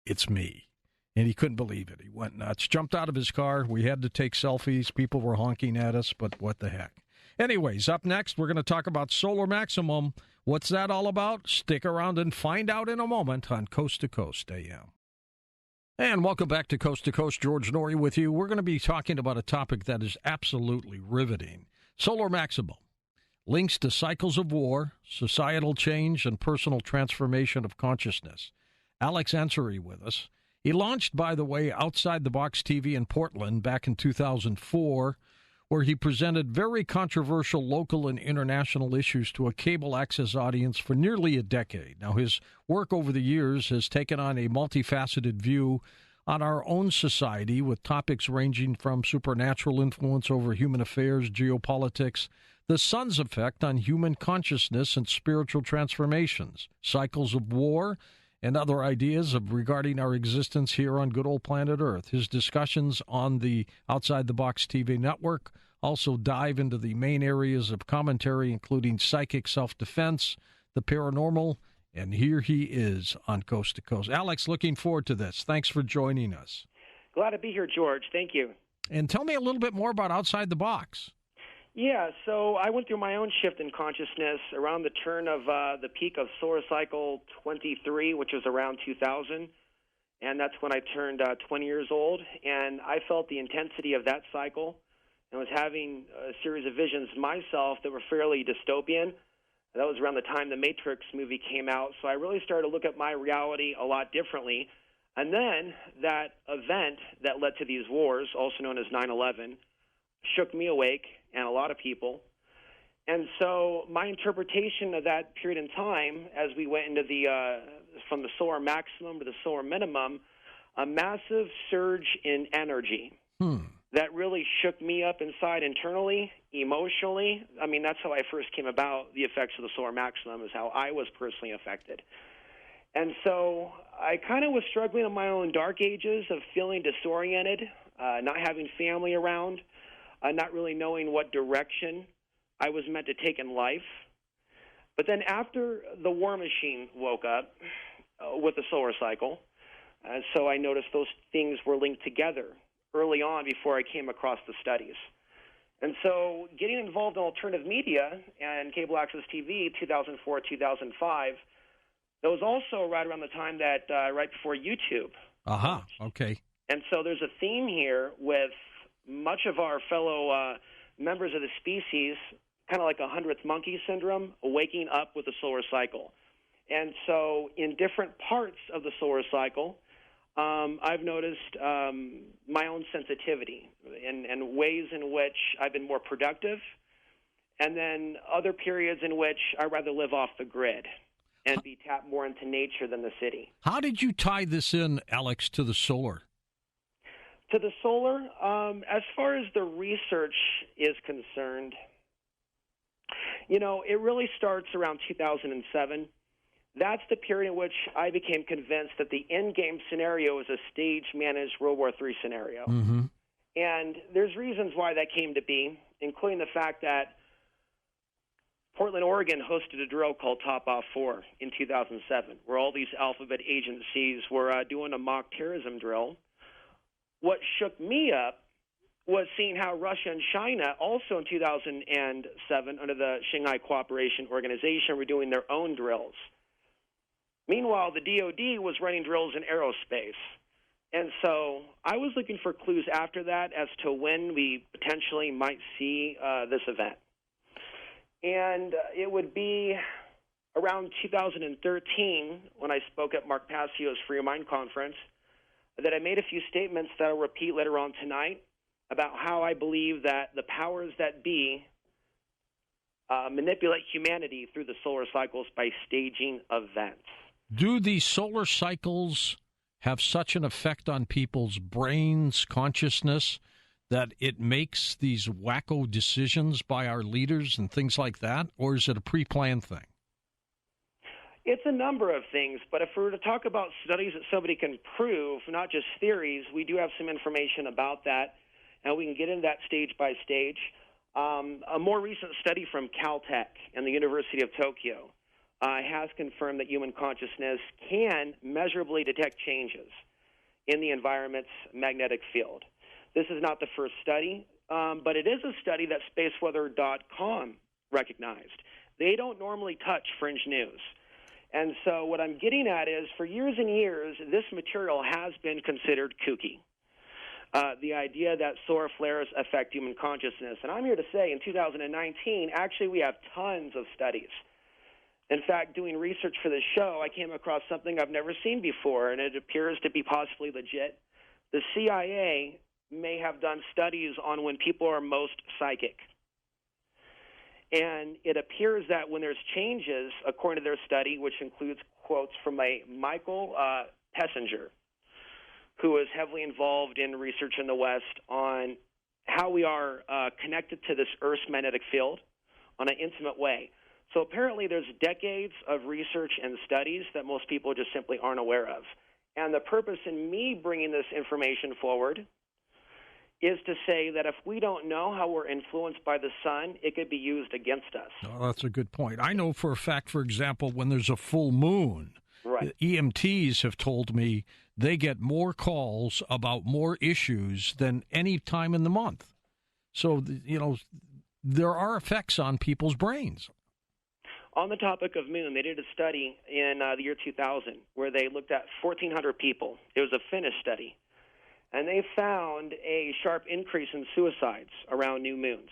it's me. And he couldn't believe it. He went nuts, jumped out of his car. We had to take selfies. People were honking at us, but what the heck. Anyways, up next, we're going to talk about solar maximum. What's that all about? Stick around and find out in a moment on Coast to Coast AM. And welcome back to Coast. George Norrie with you. We're going to be talking about a topic that is absolutely riveting. Solar maximum. Links to cycles of war, societal change, and personal transformation of consciousness. Alex Ansary with us. He launched, by the way, Outside the Box TV in Portland back in 2004, where he presented very controversial local and international issues to a cable access audience for nearly a decade. Now, his work over the years has taken on a multifaceted view on our own society, with topics ranging from supernatural influence over human affairs, geopolitics, the sun's effect on human consciousness and spiritual transformations, cycles of war, and other ideas regarding our existence here on good old planet Earth. His discussions on the Outside the Box TV network also dive into the main areas of commentary, including psychic self-defense, the paranormal, and here he is on Coast to Coast. Alex, looking forward to this. Thanks for joining us. Glad to be here, George. Thank you. And tell me a little bit more about Outside the Box. Yeah, so I went through my own shift in consciousness around the turn of the peak of solar cycle 23, which was around 2000, and that's when I turned 20 years old, and I felt the intensity of that cycle and was having a series of visions myself that were fairly dystopian. That was around the time the Matrix movie came out, so I really started to look at my reality a lot differently. And then that event that led to these wars, also known as 9/11, shook me awake and a lot of people. And so my interpretation of that period in time, as we went into from the solar maximum to the solar minimum, a massive surge in energy that really shook me up inside internally, emotionally. I mean, that's how I first came about the effects of the solar maximum, is how I was personally affected. And so I kind of was struggling in my own dark ages of feeling disoriented, not having family around, not really knowing what direction I was meant to take in life. But then after the war machine woke up with the solar cycle, so I noticed those things were linked together early on before I came across the studies. And so getting involved in alternative media and cable access TV, 2004, 2005, that was also right around the time that, right before YouTube. Okay. And so there's a theme here with much of our fellow members of the species, kind of like a 100th monkey syndrome, waking up with the solar cycle. And so in different parts of the solar cycle, I've noticed my own sensitivity and ways in which I've been more productive, and then other periods in which I'd rather live off the grid and be tapped more into nature than the city. How did you tie this in, Alex, to the solar? To the solar, as far as the research is concerned, it really starts around 2007. That's the period in which I became convinced that the endgame scenario is a stage-managed World War III scenario. Mm-hmm. And there's reasons why that came to be, including the fact that Portland, Oregon hosted a drill called Top Off 4 in 2007, where all these alphabet agencies were doing a mock terrorism drill. What shook me up was seeing how Russia and China, also in 2007, under the Shanghai Cooperation Organization, were doing their own drills. Meanwhile, the DoD was running drills in aerospace. And so I was looking for clues after that as to when we potentially might see this event. And it would be around 2013 when I spoke at Mark Passio's Free Your Mind conference that I made a few statements that I'll repeat later on tonight about how I believe that the powers that be manipulate humanity through the solar cycles by staging events. Do the solar cycles have such an effect on people's brains, consciousness, that it makes these wacko decisions by our leaders and things like that? Or is it a pre-planned thing? It's a number of things, but if we were to talk about studies that somebody can prove, not just theories, we do have some information about that, and we can get into that stage by stage. A more recent study from Caltech and the University of Tokyo has confirmed that human consciousness can measurably detect changes in the environment's magnetic field. This is not the first study, but it is a study that spaceweather.com recognized. They don't normally touch fringe news. And so what I'm getting at is, for years and years, this material has been considered kooky. The idea that solar flares affect human consciousness. And I'm here to say, in 2019, actually we have tons of studies. In fact, doing research for this show, I came across something I've never seen before, and it appears to be possibly legit. The CIA may have done studies on when people are most psychic. And it appears that when there's changes, according to their study, which includes quotes from a Michael Pessinger, who is heavily involved in research in the West on how we are connected to this Earth's magnetic field on an intimate way. So apparently there's decades of research and studies that most people just simply aren't aware of. And the purpose in me bringing this information forward is to say that if we don't know how we're influenced by the sun, it could be used against us. Oh, that's a good point. I know for a fact, for example, when there's a full moon, right, EMTs have told me they get more calls about more issues than any time in the month. So, there are effects on people's brains. On the topic of moon, they did a study in the year 2000 where they looked at 1,400 people. It was a Finnish study. And they found a sharp increase in suicides around new moons.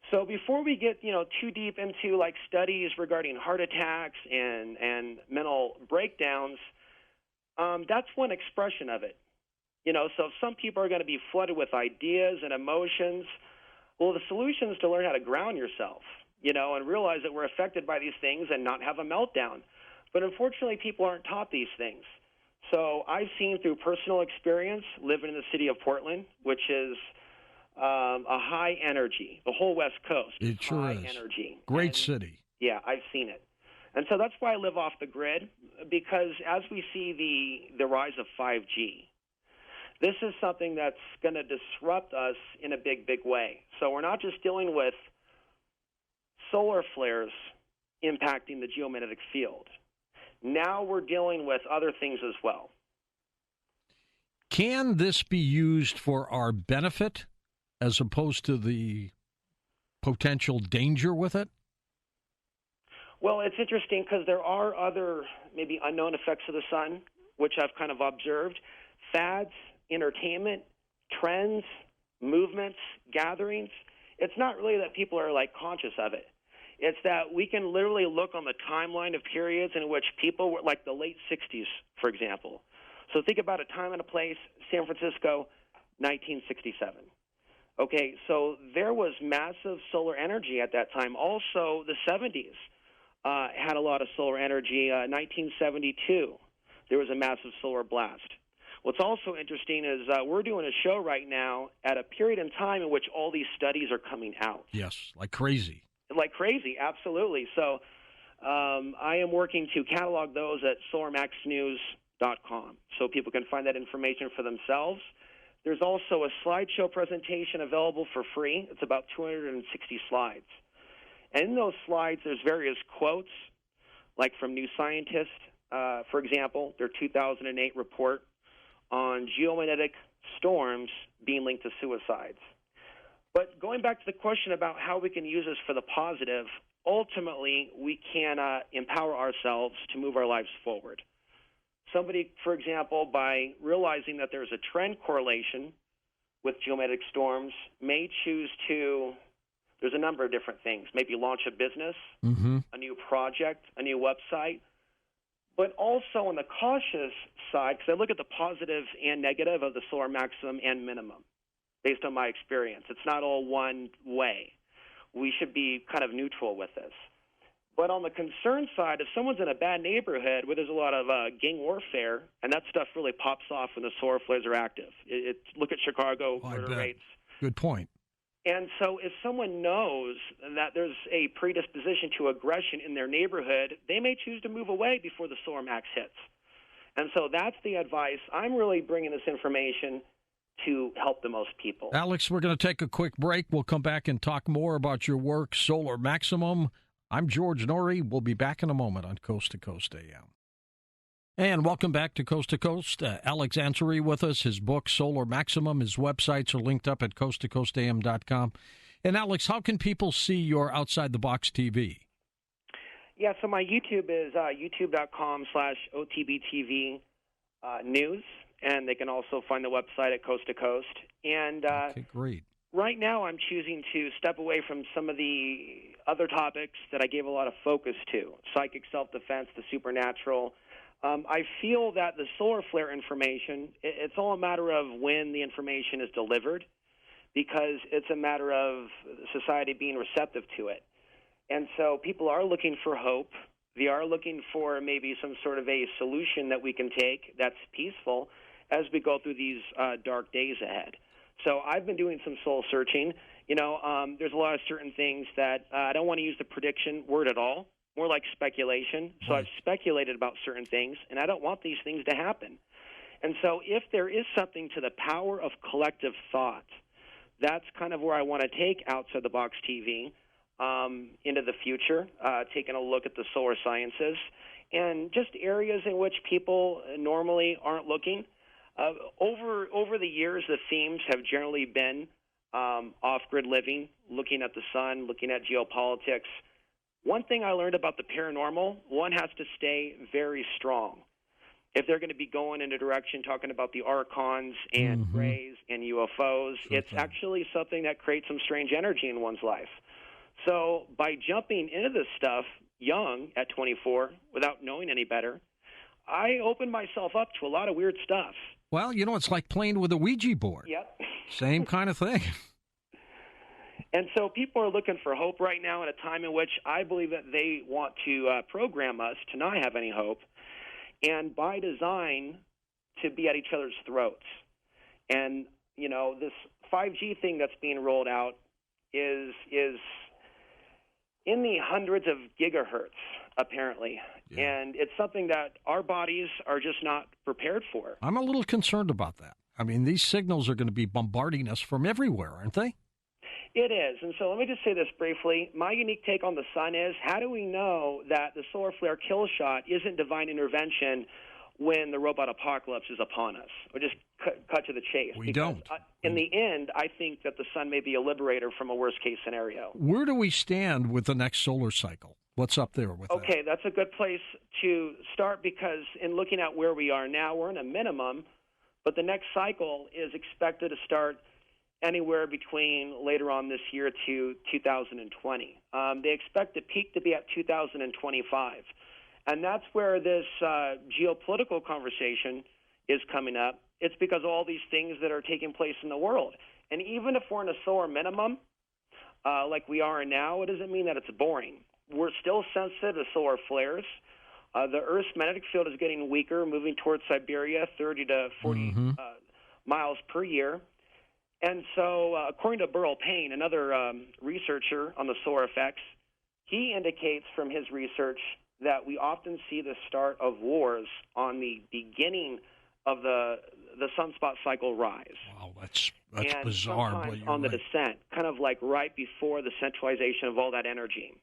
So before we get, too deep into like studies regarding heart attacks and mental breakdowns, that's one expression of it. So if some people are going to be flooded with ideas and emotions, well, the solution is to learn how to ground yourself, and realize that we're affected by these things and not have a meltdown. But unfortunately, people aren't taught these things. So I've seen through personal experience living in the city of Portland, which is a high energy, the whole West Coast. It sure high is. Energy. Great city. Yeah, I've seen it. And so that's why I live off the grid, because as we see the rise of 5G, this is something that's going to disrupt us in a big, big way. So we're not just dealing with solar flares impacting the geomagnetic field. Now we're dealing with other things as well. Can this be used for our benefit as opposed to the potential danger with it? Well, it's interesting because there are other maybe unknown effects of the sun, which I've kind of observed. Fads, entertainment, trends, movements, gatherings. It's not really that people are conscious of it. It's that we can literally look on the timeline of periods in which people were, like the late 60s, for example. So think about a time and a place, San Francisco, 1967. Okay, so there was massive solar energy at that time. Also, the 70s had a lot of solar energy. 1972, there was a massive solar blast. What's also interesting is we're doing a show right now at a period in time in which all these studies are coming out. Yes, like crazy. Like crazy, absolutely. So I am working to catalog those at solarmaxnews.com so people can find that information for themselves. There's also a slideshow presentation available for free. It's about 260 slides. And in those slides, there's various quotes, like from New Scientist, for example, their 2008 report on geomagnetic storms being linked to suicides. But going back to the question about how we can use this for the positive, ultimately we can empower ourselves to move our lives forward. Somebody, for example, by realizing that there's a trend correlation with geomagnetic storms, may choose to, there's a number of different things, maybe launch a business, a new project, a new website, but also on the cautious side, because I look at the positive and negative of the solar maximum and minimum. Based on my experience, it's not all one way. We should be kind of neutral with this. But on the concern side, if someone's in a bad neighborhood where there's a lot of gang warfare, and that stuff really pops off when the solar flares are active. Look at Chicago murder rates. Good point. And so if someone knows that there's a predisposition to aggression in their neighborhood, they may choose to move away before the solar max hits. And so that's the advice. I'm really bringing this information to help the most people. Alex, we're going to take a quick break. We'll come back and talk more about your work, Solar Maximum. I'm George Norrie. We'll be back in a moment on Coast to Coast AM. And welcome back to Coast. Alex Ansary with us. His book, Solar Maximum, his websites are linked up at coasttocoastam.com. And Alex, how can people see your Outside the Box TV? Yeah, so my YouTube is youtube.com/OTBTV news, and they can also find the website at Coast to Coast. And okay, great. Right now I'm choosing to step away from some of the other topics that I gave a lot of focus to, psychic self-defense, the supernatural. I feel that the solar flare information, it's all a matter of when the information is delivered, because it's a matter of society being receptive to it. And so people are looking for hope. They are looking for maybe some sort of a solution that we can take that's peaceful as we go through these dark days ahead. So I've been doing some soul searching. There's a lot of certain things that I don't want to use the prediction word at all, more like speculation. So I've speculated about certain things, and I don't want these things to happen. And so if there is something to the power of collective thought, that's kind of where I want to take Outside the Box TV into the future, taking a look at the solar sciences and just areas in which people normally aren't looking. Over the years, the themes have generally been off-grid living, looking at the sun, looking at geopolitics. One thing I learned about the paranormal, one has to stay very strong. If they're going to be going in a direction talking about the archons and rays and UFOs, it's actually something that creates some strange energy in one's life. So by jumping into this stuff young at 24 without knowing any better, I opened myself up to a lot of weird stuff. Well, it's like playing with a Ouija board. Yep. Same kind of thing. And so people are looking for hope right now at a time in which I believe that they want to program us to not have any hope, and by design to be at each other's throats. And, this 5G thing that's being rolled out is in the hundreds of gigahertz, apparently. Yeah. And it's something that our bodies are just not prepared for. I'm a little concerned about that. I mean, these signals are going to be bombarding us from everywhere, aren't they? It is. And so let me just say this briefly. My unique take on the sun is, how do we know that the solar flare kill shot isn't divine intervention when the robot apocalypse is upon us? Or just cut to the chase. We don't. In the end, I think that the sun may be a liberator from a worst-case scenario. Where do we stand with the next solar cycle? What's up there with that? Okay, that's a good place to start, because in looking at where we are now, we're in a minimum, but the next cycle is expected to start anywhere between later on this year to 2020. They expect the peak to be at 2025. And that's where this geopolitical conversation is coming up. It's because of all these things that are taking place in the world. And even if we're in a solar minimum, like we are now, it doesn't mean that it's boring. We're still sensitive to solar flares. The Earth's magnetic field is getting weaker, moving towards Siberia, 30 to 40 miles per year. And so, according to Burl Payne, another researcher on the solar effects, he indicates from his research that we often see the start of wars on the beginning of the sunspot cycle rise. Wow, that's and bizarre. Sometimes on the descent, kind of like right before the centralization of all that energy.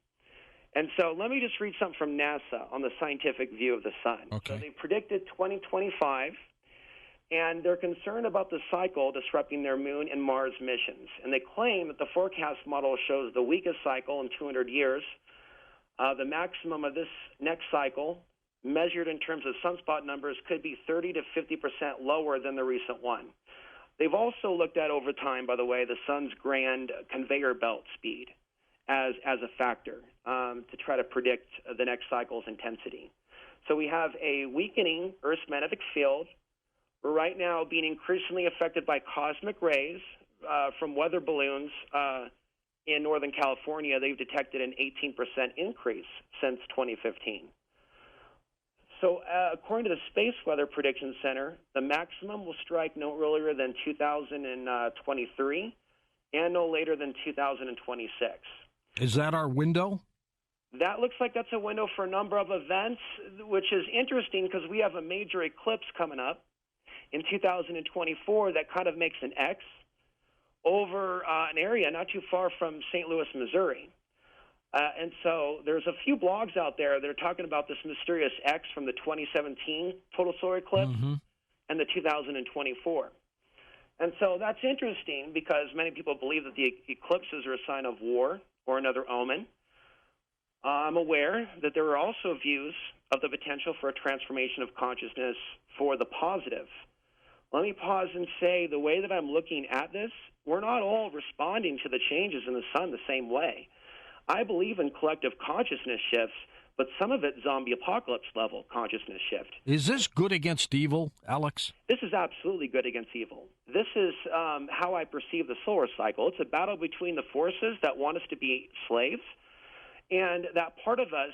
And so let me just read something from NASA on the scientific view of the sun. Okay. So they predicted 2025, and they're concerned about the cycle disrupting their Moon and Mars missions. And they claim that the forecast model shows the weakest cycle in 200 years. The maximum of this next cycle, measured in terms of sunspot numbers, could be 30 to 50% lower than the recent one. They've also looked at, over time, by the way, the sun's grand conveyor belt speed as a factor to try to predict the next cycle's intensity. So we have a weakening Earth's magnetic field. We're right now being increasingly affected by cosmic rays from weather balloons in Northern California. They've detected an 18% increase since 2015. So according to the Space Weather Prediction Center, the maximum will strike no earlier than 2023 and no later than 2026. Is that our window? That looks like that's a window for a number of events, which is interesting because we have a major eclipse coming up in 2024 that kind of makes an X over an area not too far from St. Louis, Missouri. And so there's a few blogs out there that are talking about this mysterious X from the 2017 total solar eclipse and the 2024. And so that's interesting because many people believe that the eclipses are a sign of war or another omen. I'm aware that there are also views of the potential for a transformation of consciousness for the positive. Let me pause and say the way that I'm looking at this, we're not all responding to the changes in the sun the same way. I believe in collective consciousness shifts, but some of it zombie apocalypse level consciousness shift. Is this good against evil, Alex? This is absolutely good against evil. This is how I perceive the solar cycle. It's a battle between the forces that want us to be slaves and that part of us,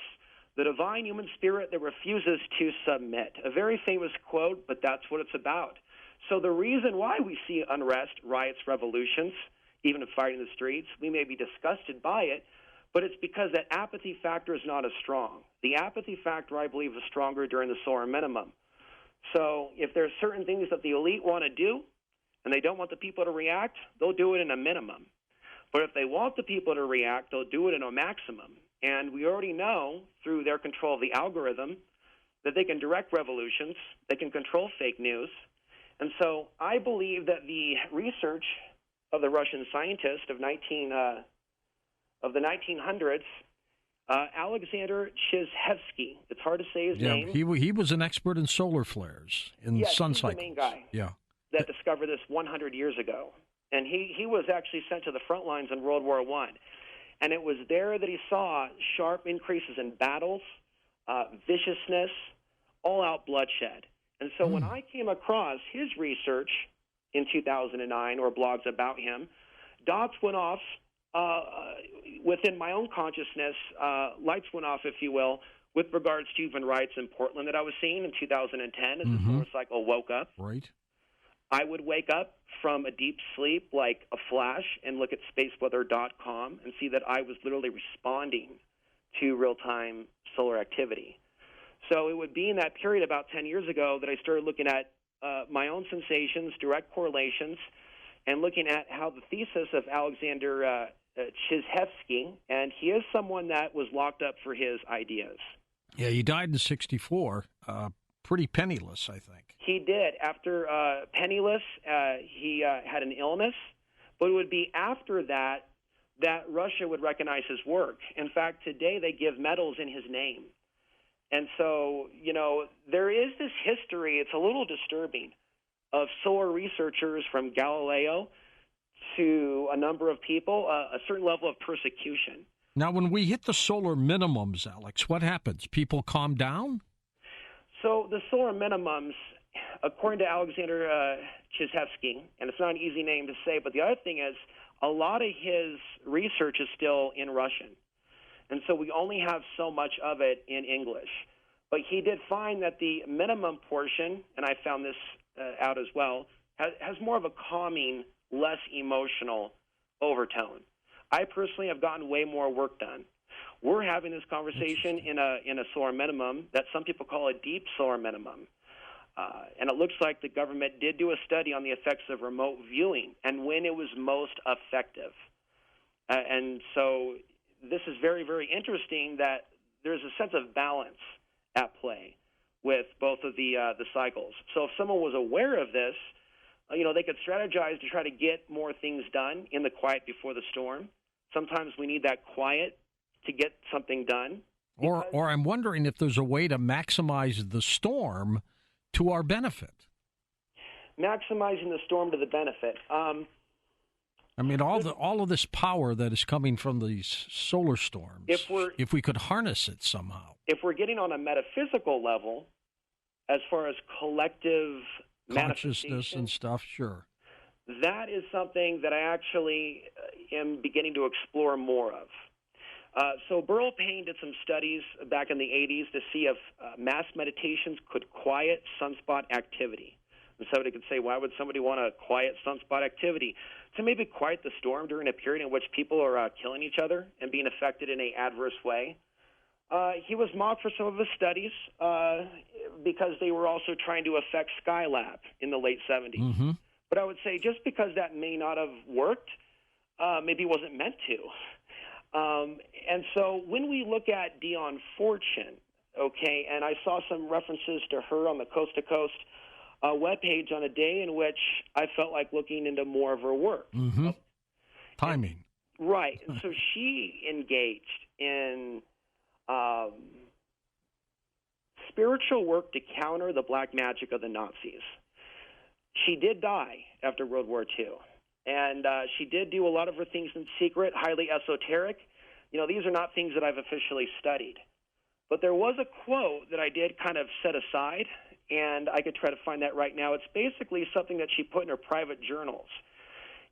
the divine human spirit that refuses to submit. A very famous quote, but that's what it's about. So the reason why we see unrest, riots, revolutions, even a fight in the streets, we may be disgusted by it, but it's because that apathy factor is not as strong. The apathy factor, I believe, is stronger during the solar minimum. So if there's certain things that the elite want to do and they don't want the people to react, they'll do it in a minimum. But if they want the people to react, they'll do it in a maximum. And we already know through their control of the algorithm that they can direct revolutions, they can control fake news. And so I believe that the research of the Russian scientist of the 1900s, Alexander Chizhevsky. It's hard to say his name. He was an expert in solar flares, in sun cycles. He's the main guy that discovered this 100 years ago. And he was actually sent to the front lines in World War I. And it was there that he saw sharp increases in battles, viciousness, all-out bloodshed. And so when I came across his research in 2009, or blogs about him, dots went off within my own consciousness, lights went off, if you will, with regards to human rights in Portland that I was seeing in 2010 as the solar cycle woke up. Right. I would wake up from a deep sleep like a flash and look at spaceweather.com and see that I was literally responding to real-time solar activity. So it would be in that period about 10 years ago that I started looking at my own sensations, direct correlations, and looking at how the thesis of Alexander Chizhevsky, and he is someone that was locked up for his ideas. Yeah, he died in 1964, pretty penniless, I think. He did. After penniless, he had an illness, but it would be after that Russia would recognize his work. In fact, today they give medals in his name. And so, there is this history, it's a little disturbing, of solar researchers from Galileo to a number of people, a certain level of persecution. Now, when we hit the solar minimums, Alex, what happens? People calm down? So the solar minimums, according to Alexander Chizhevsky, and it's not an easy name to say, but the other thing is a lot of his research is still in Russian. And so we only have so much of it in English. But he did find that the minimum portion, and I found this out as well, has more of a calming, less emotional overtone. I personally have gotten way more work done. We're having this conversation in a solar minimum that some people call a deep solar minimum. And it looks like the government did do a study on the effects of remote viewing and when it was most effective. And so this is very, very interesting that there's a sense of balance at play with both of the cycles. So if someone was aware of this, they could strategize to try to get more things done in the quiet before the storm. Sometimes we need that quiet to get something done. Or I'm wondering if there's a way to maximize the storm to our benefit. Maximizing the storm to the benefit. I mean, all of this power that is coming from these solar storms, if we could harness it somehow. If we're getting on a metaphysical level, as far as collective consciousness and stuff, sure. That is something that I actually am beginning to explore more of. So Burl Payne did some studies back in the 80s to see if mass meditations could quiet sunspot activity. And somebody could say, why would somebody want to quiet sunspot activity? To maybe quiet the storm during a period in which people are killing each other and being affected in an adverse way. He was mocked for some of his studies because they were also trying to affect Skylab in the late 70s. Mm-hmm. But I would say just because that may not have worked, maybe it wasn't meant to. And so when we look at Dion Fortune, okay, and I saw some references to her on the Coast to Coast webpage on a day in which I felt like looking into more of her work. Mm-hmm. Timing. Right. And so she engaged in spiritual work to counter the black magic of the Nazis. She did die after World War II. And she did do a lot of her things in secret, highly esoteric. You know, these are not things that I've officially studied. But there was a quote that I did kind of set aside, and I could try to find that right now. It's basically something that she put in her private journals.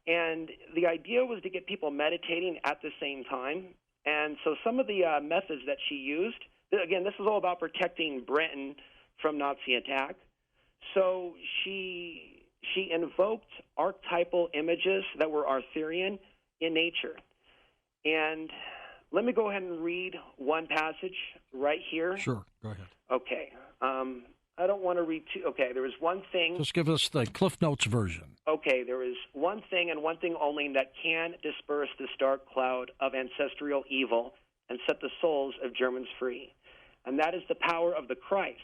And the idea was to get people meditating at the same time. And so some of the methods that she used, again, this is all about protecting Britain from Nazi attack. So she invoked archetypal images that were Arthurian in nature. And let me go ahead and read one passage right here. Sure, go ahead. Okay. I don't want to read too. Okay, there was one thing. Just give us the Cliff Notes version. Okay, there is one thing and one thing only that can disperse this dark cloud of ancestral evil and set the souls of Germans free, and that is the power of the Christ.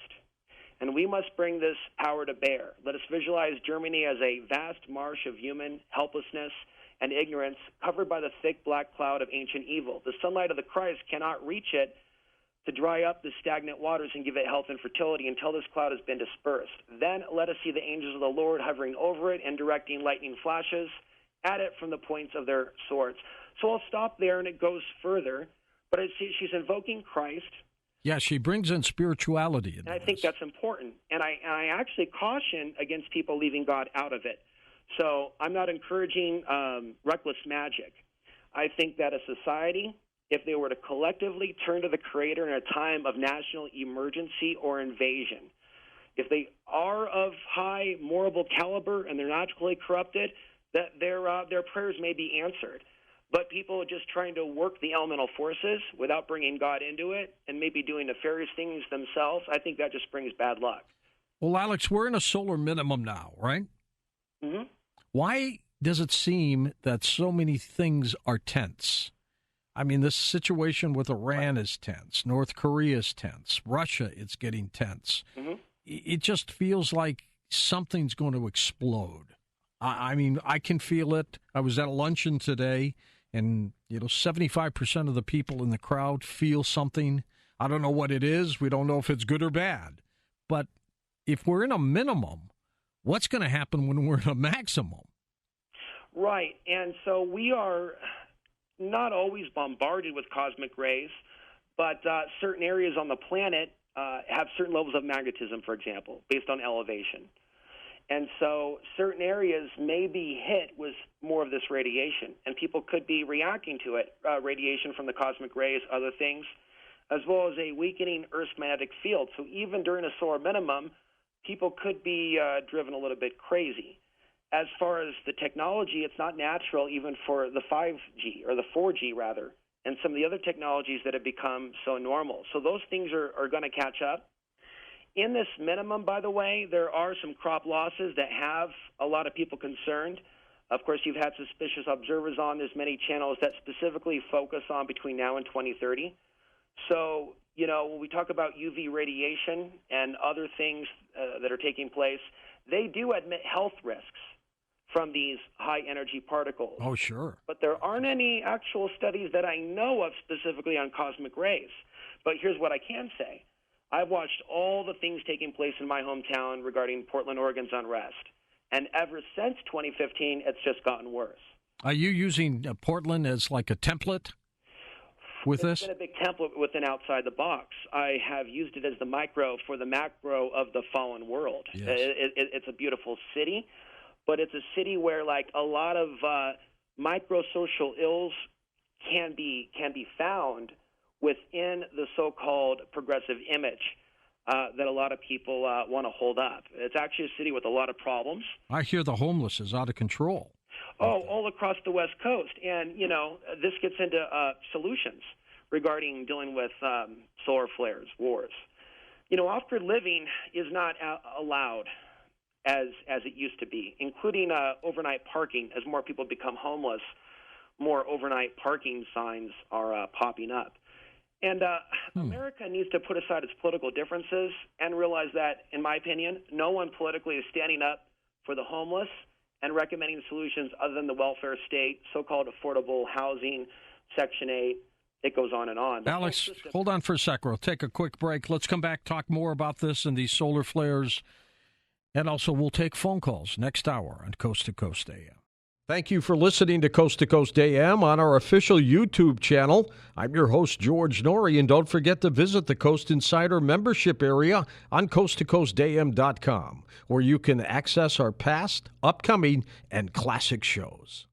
And we must bring this power to bear. Let us visualize Germany as a vast marsh of human helplessness and ignorance covered by the thick black cloud of ancient evil. The sunlight of the Christ cannot reach it to dry up the stagnant waters and give it health and fertility until this cloud has been dispersed. Then let us see the angels of the Lord hovering over it and directing lightning flashes at it from the points of their swords. So I'll stop there, and it goes further. But she's invoking Christ. Yeah, she brings in spirituality. And I think that's important. And I actually caution against people leaving God out of it. So I'm not encouraging reckless magic. I think that a society, if they were to collectively turn to the Creator in a time of national emergency or invasion, if they are of high moral caliber and they're naturally corrupted, that their prayers may be answered. But people just trying to work the elemental forces without bringing God into it and maybe doing nefarious things themselves, I think that just brings bad luck. Well, Alex, we're in a solar minimum now, right? Mm-hmm. Why does it seem that so many things are tense? I mean, this situation with Iran is tense. North Korea is tense. Russia is getting tense. Mm-hmm. It just feels like something's going to explode. I mean, I can feel it. I was at a luncheon today, and 75% of the people in the crowd feel something. I don't know what it is. We don't know if it's good or bad. But if we're in a minimum, what's going to happen when we're in a maximum? Right. And so we are not always bombarded with cosmic rays, but certain areas on the planet have certain levels of magnetism, for example, based on elevation. And so certain areas may be hit with more of this radiation, and people could be reacting to it, radiation from the cosmic rays, other things, as well as a weakening Earth's magnetic field. So even during a solar minimum, people could be driven a little bit crazy. As far as the technology, it's not natural even for the 5G, or the 4G rather, and some of the other technologies that have become so normal. So those things are going to catch up. In this minimum, by the way, there are some crop losses that have a lot of people concerned. Of course, you've had suspicious observers on. There's many channels that specifically focus on between now and 2030. So, when we talk about UV radiation and other things that are taking place, they do admit health risks from these high-energy particles. Oh, sure. But there aren't any actual studies that I know of specifically on cosmic rays. But here's what I can say. I've watched all the things taking place in my hometown regarding Portland, Oregon's unrest. And ever since 2015, it's just gotten worse. Are you using Portland as like a template with this? It's been a big template within outside the box. I have used it as the micro for the macro of the fallen world. Yes. It's a beautiful city, but it's a city where like a lot of micro-social ills can be found within the so-called progressive image that a lot of people want to hold up. It's actually a city with a lot of problems. I hear the homeless is out of control. Oh, all across the West Coast. And, this gets into solutions regarding dealing with solar flares, wars. Off-grid living is not allowed as it used to be, including overnight parking as more people become homeless. more overnight parking signs are popping up. And America needs to put aside its political differences and realize that, in my opinion, no one politically is standing up for the homeless and recommending solutions other than the welfare state, so-called affordable housing, Section 8. It goes on and on. Alex, hold on for a sec. We'll take a quick break. Let's come back, talk more about this and these solar flares. And also, we'll take phone calls next hour on Coast to Coast AM. Thank you for listening to Coast AM on our official YouTube channel. I'm your host, George Norrie, and don't forget to visit the Coast Insider membership area on coasttocoastam.com, where you can access our past, upcoming, and classic shows.